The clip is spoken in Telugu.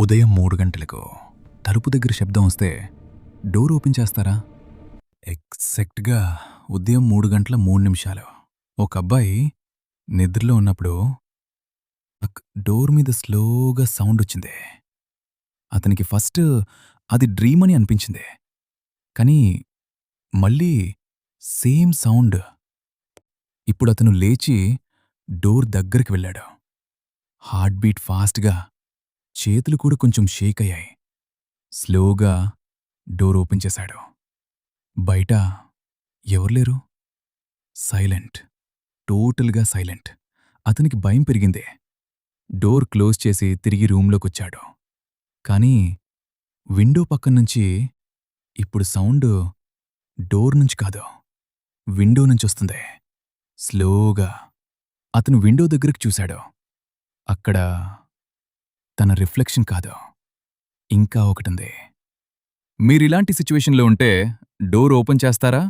ఉదయం 3 గంటలకు తలుపు దగ్గర శబ్దం వస్తే డోర్ ఓపెన్ చేస్తారా? ఎగ్జాక్ట్‌గా ఉదయం 3 గంటల 3 నిమిషాలు. ఒక అబ్బాయి నిద్రలో ఉన్నప్పుడు డోర్ మీద స్లోగా సౌండొచ్చింది. అతనికి ఫస్ట్ అది డ్రీమ్ అని అనిపించింది. కానీ మళ్ళీ సేమ్ సౌండ్. ఇప్పుడతను లేచి డోర్ దగ్గరికి వెళ్ళాడు. హార్ట్ బీట్ ఫాస్ట్‌గా, చేతులు కూడా కొంచెం షేక్ అయ్యాయి. స్లోగా డోర్ ఓపెన్ చేశాడు. బయట ఎవరు లేరు. సైలెంట్. టోటల్‌గా సైలెంట్. అతనికి భయం పెరిగింది. డోర్ క్లోజ్ చేసి తిరిగి రూంలోకొచ్చాడు. కానీ విండో పక్కన్నుంచి ఇప్పుడు సౌండ్ డోర్ నుంచి కాదు, విండో నుంచొస్తుంది. స్లోగా అతను విండో దగ్గరికి చూశాడు. అక్కడ తన రిఫ్లెక్షన్ కాదు, ఇంకా ఒకటుంది. మీరిలాంటి సిచ్యువేషన్‌లో ఉంటే డోర్ ఓపెన్ చేస్తారా?